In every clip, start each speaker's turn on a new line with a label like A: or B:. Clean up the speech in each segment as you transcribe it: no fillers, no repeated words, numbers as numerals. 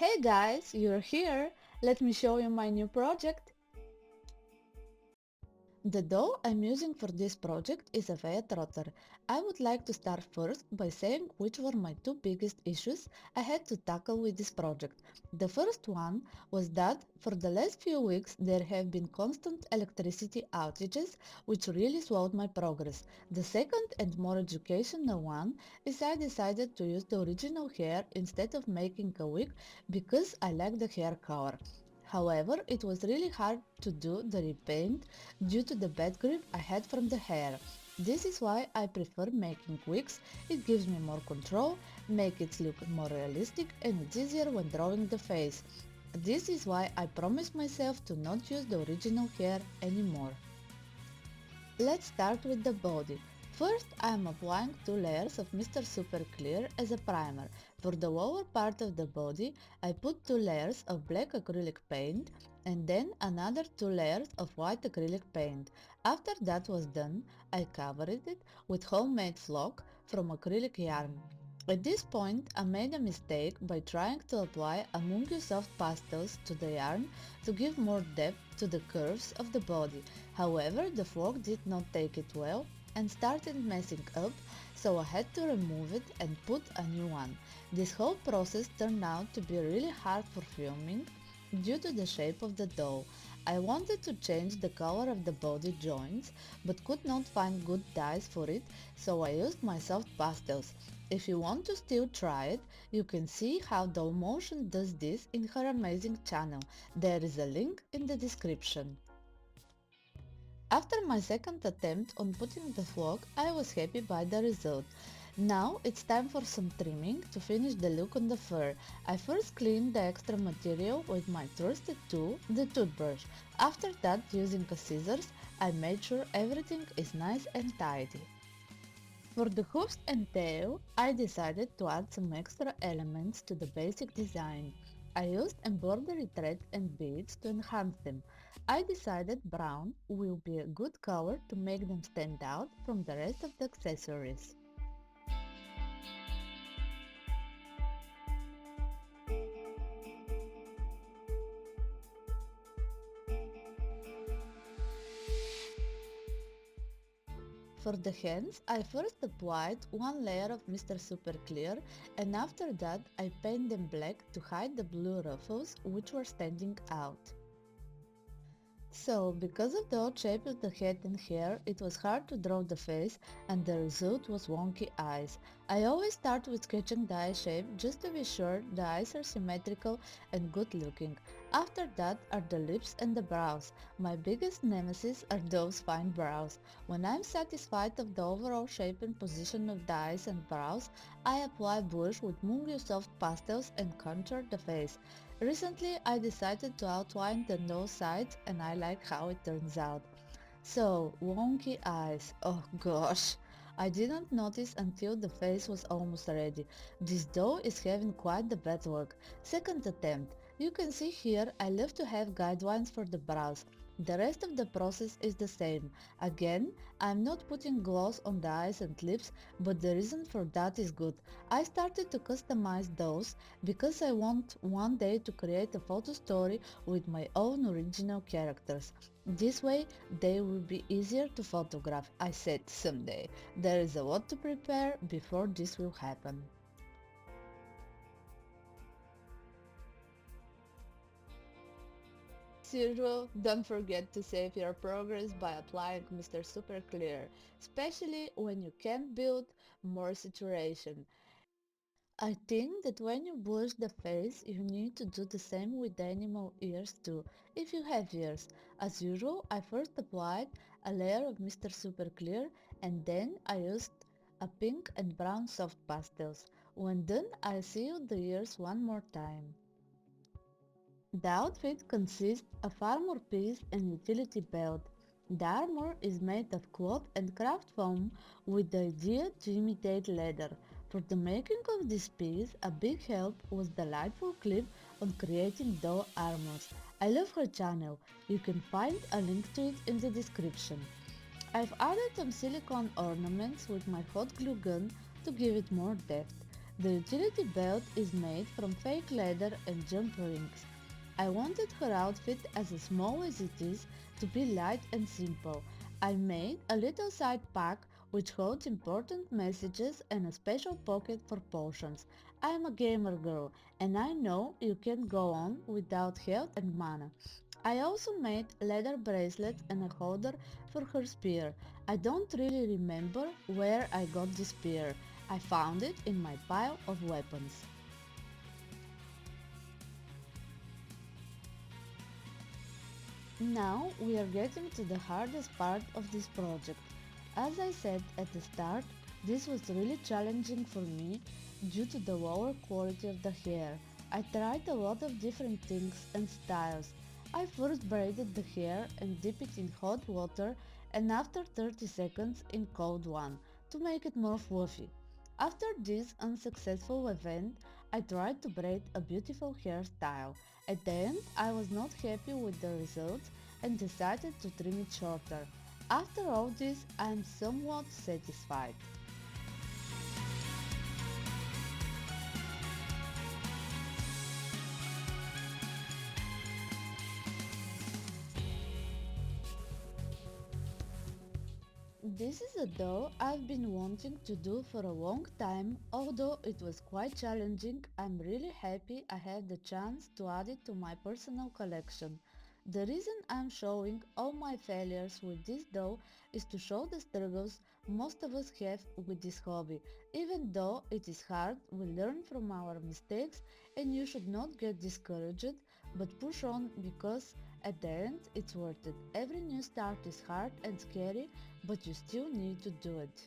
A: Hey guys, you're here! Let me show you my new project. The dough I'm using for this project is Avea Trotter. I would like to start first by saying which were my two biggest issues I had to tackle with this project. The first one was that for the last few weeks there have been constant electricity outages which really slowed my progress. The second and more educational one is I decided to use the original hair instead of making a wig because I like the hair color. However, it was really hard to do the repaint due to the bad grip I had from the hair. This is why I prefer making wigs. It gives me more control, make it look more realistic, and it's easier when drawing the face. This is why I promised myself to not use the original hair anymore. Let's start with the body. First, I am applying two layers of Mr.Super Clear as a primer. For the lower part of the body, I put two layers of black acrylic paint and then another two layers of white acrylic paint. After that was done, I covered it with homemade flock from acrylic yarn. At this point, I made a mistake by trying to apply a Mungyo soft pastels to the yarn to give more depth to the curves of the body. However, the flock did not take it well and started messing up, so I had to remove it and put a new one. This whole process turned out to be really hard for filming due to the shape of the dough. I wanted to change the color of the body joints but could not find good dyes for it, so I used my soft pastels. If you want to still try it, you can see how Doll Motion does this in her amazing channel. There is a link in the description. After my second attempt on putting the flock, I was happy by the result. Now it's time for some trimming to finish the look on the fur. I first cleaned the extra material with my trusted tool, the toothbrush. After that, using a scissors, I made sure everything is nice and tidy. For the hoofs and tail, I decided to add some extra elements to the basic design. I used embroidery thread and beads to enhance them. I decided brown will be a good color to make them stand out from the rest of the accessories. For the hands, I first applied one layer of Mr.Super Clear and after that I painted them black to hide the blue ruffles which were standing out. So, because of the odd shape of the head and hair, it was hard to draw the face and the result was wonky eyes. I always start with sketching the eye shape just to be sure the eyes are symmetrical and good looking. After that are the lips and the brows. My biggest nemesis are those fine brows. When I'm satisfied of the overall shape and position of the eyes and brows, I apply blush with Mungyo soft pastels and contour the face. Recently I decided to outline the nose sides and I like how it turns out. So, wonky eyes, oh gosh, I didn't notice until the face was almost ready. This dough is having quite the bad luck. Second attempt. You can see here I love to have guidelines for the brows. The rest of the process is the same. Again, I'm not putting gloss on the eyes and lips, but the reason for that is good. I started to customize those because I want one day to create a photo story with my own original characters. This way they will be easier to photograph. I said someday. There is a lot to prepare before this will happen. As usual, don't forget to save your progress by applying Mr. Super Clear, especially when you can't build more saturation. I think that when you blush the face, you need to do the same with the animal ears too, if you have ears. As usual, I first applied a layer of Mr. Super Clear and then I used a pink and brown soft pastels. When done, I sealed the ears one more time. The outfit consists of armor piece and utility belt. The armor is made of cloth and craft foam with the idea to imitate leather. For the making of this piece, a big help was the delightful clip on creating doll armors. I love her channel. You can find a link to it in the description. I've added some silicone ornaments with my hot glue gun to give it more depth. The utility belt is made from fake leather and jump rings. I wanted her outfit, as small as it is, to be light and simple. I made a little side pack which holds important messages and a special pocket for potions. I am a gamer girl and I know you can go on without health and mana. I also made leather bracelets and a holder for her spear. I don't really remember where I got this spear. I found it in my pile of weapons. Now we are getting to the hardest part of this project. As I said at the start, this was really challenging for me due to the lower quality of the hair. I tried a lot of different things and styles. I first braided the hair and dip it in hot water and after 30 seconds in cold one to make it more fluffy. After this unsuccessful event, I tried to braid a beautiful hairstyle. At the end, I was not happy with the results and decided to trim it shorter. After all this, I am somewhat satisfied. This is a doll I've been wanting to do for a long time, although it was quite challenging. I'm really happy I had the chance to add it to my personal collection. The reason I'm showing all my failures with this doll is to show the struggles most of us have with this hobby. Even though it is hard, we learn from our mistakes and you should not get discouraged, but push on because at the end it's worth it. Every new start is hard and scary, but you still need to do it.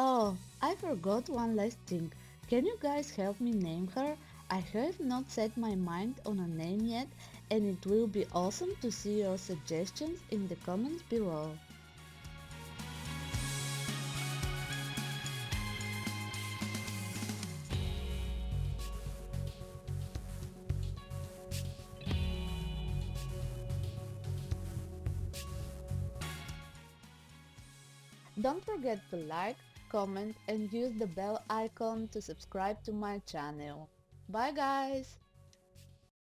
A: Oh, I forgot one last thing. Can you guys help me name her? I have not set my mind on a name yet, and it will be awesome to see your suggestions in the comments below. Don't forget to like, comment, and use the bell icon to subscribe to my channel. Bye guys!